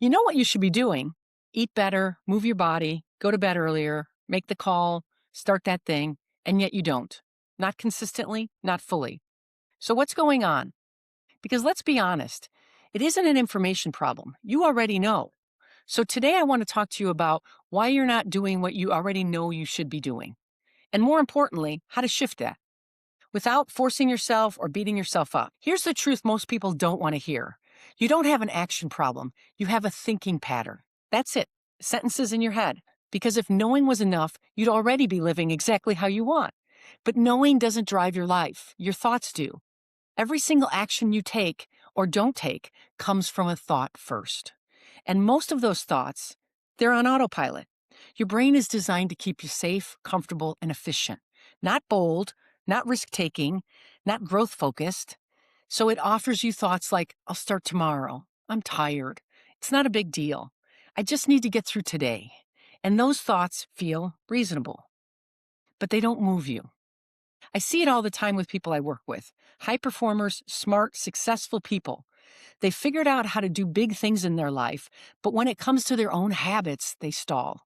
You know what you should be doing? Eat better, move your body, go to bed earlier, make the call, start that thing, and yet you don't. Not consistently, not fully. So what's going on? Because let's be honest, it isn't an information problem. You already know. So today I want to talk to you about why you're not doing what you already know you should be doing. And more importantly, how to shift that without forcing yourself or beating yourself up. Here's the truth most people don't want to hear. You don't have an action problem. You have a thinking pattern. That's it. Sentences in your head. Because if knowing was enough, you'd already be living exactly how you want. But knowing doesn't drive your life. Your thoughts do. Every single action you take or don't take comes from a thought first. And most of those thoughts, they're on autopilot. Your brain is designed to keep you safe, comfortable, and efficient. Not bold, not risk-taking, not growth-focused. So it offers you thoughts like, I'll start tomorrow. I'm tired. It's not a big deal. I just need to get through today. And those thoughts feel reasonable, but they don't move you. I see it all the time with people I work with. High performers, smart, successful people. They figured out how to do big things in their life, but when it comes to their own habits, they stall.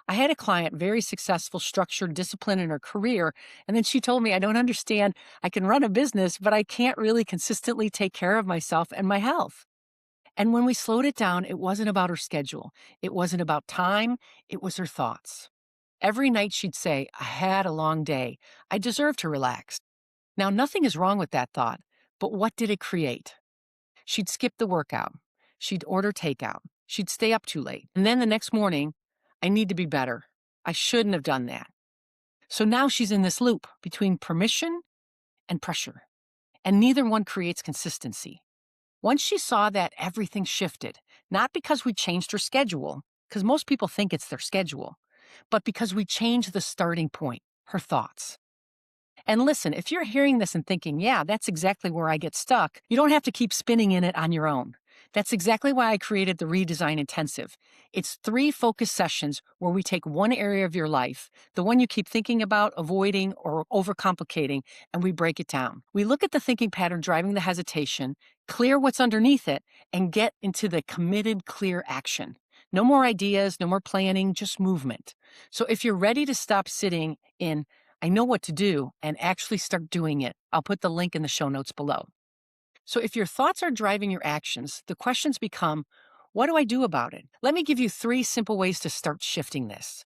I had a client, very successful, structured, disciplined in her career, and then she told me, I don't understand. I can run a business, but I can't really consistently take care of myself and my health. And when we slowed it down, it wasn't about her schedule. It wasn't about time. It was her thoughts. Every night she'd say, I had a long day. I deserve to relax. Now, nothing is wrong with that thought, but what did it create? She'd skip the workout. She'd order takeout. She'd stay up too late. And then the next morning, I need to be better. I shouldn't have done that. So now she's in this loop between permission and pressure, and neither one creates consistency. Once she saw that, everything shifted, not because we changed her schedule, because most people think it's their schedule, but because we changed the starting point, her thoughts. And listen, if you're hearing this and thinking, yeah, that's exactly where I get stuck, you don't have to keep spinning in it on your own. That's exactly why I created the Redesign Intensive. It's 3 focus sessions where we take one area of your life, the one you keep thinking about, avoiding, or overcomplicating, and we break it down. We look at the thinking pattern driving the hesitation, clear what's underneath it, and get into the committed, clear action. No more ideas, no more planning, just movement. So if you're ready to stop sitting in, I know what to do, and actually start doing it, I'll put the link in the show notes below. So if your thoughts are driving your actions, the questions become, what do I do about it? Let me give you 3 simple ways to start shifting this.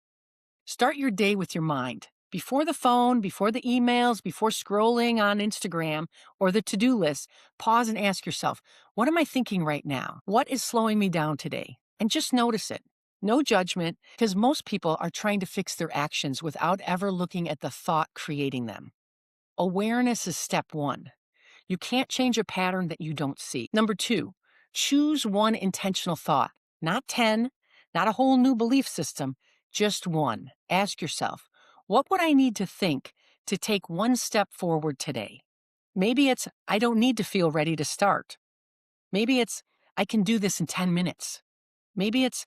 Start your day with your mind. Before the phone, before the emails, before scrolling on Instagram or the to-do list, pause and ask yourself, what am I thinking right now? What is slowing me down today? And just notice it. No judgment, because most people are trying to fix their actions without ever looking at the thought creating them. Awareness is step 1. You can't change a pattern that you don't see. Number 2, choose one intentional thought, not 10, not a whole new belief system, just one. Ask yourself, what would I need to think to take one step forward today? Maybe it's, I don't need to feel ready to start. Maybe it's, I can do this in 10 minutes. Maybe it's,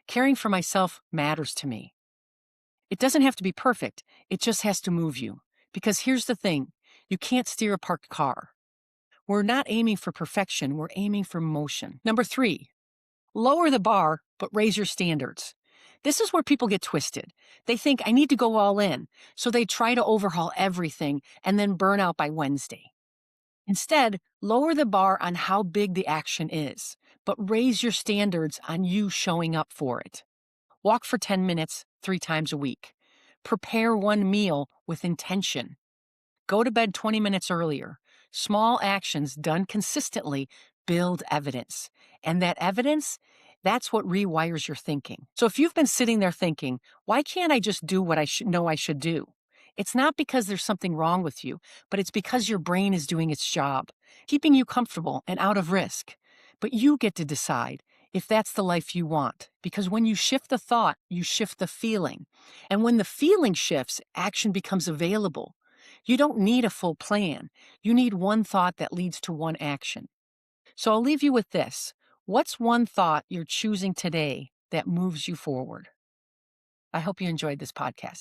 caring for myself matters to me. It doesn't have to be perfect. It just has to move you. Because here's the thing, you can't steer a parked car. We're not aiming for perfection, we're aiming for motion. Number 3, lower the bar, but raise your standards. This is where people get twisted. They think, I need to go all in, so they try to overhaul everything and then burn out by Wednesday. Instead, lower the bar on how big the action is, but raise your standards on you showing up for it. Walk for 10 minutes 3 times a week. Prepare one meal with intention. Go to bed 20 minutes earlier. Small actions done consistently build evidence. And that evidence, that's what rewires your thinking. So if you've been sitting there thinking, why can't I just do what I know I should do? It's not because there's something wrong with you, but it's because your brain is doing its job, keeping you comfortable and out of risk. But you get to decide if that's the life you want, because when you shift the thought, you shift the feeling. And when the feeling shifts, action becomes available. You don't need a full plan. You need one thought that leads to one action. So I'll leave you with this. What's one thought you're choosing today that moves you forward? I hope you enjoyed this podcast.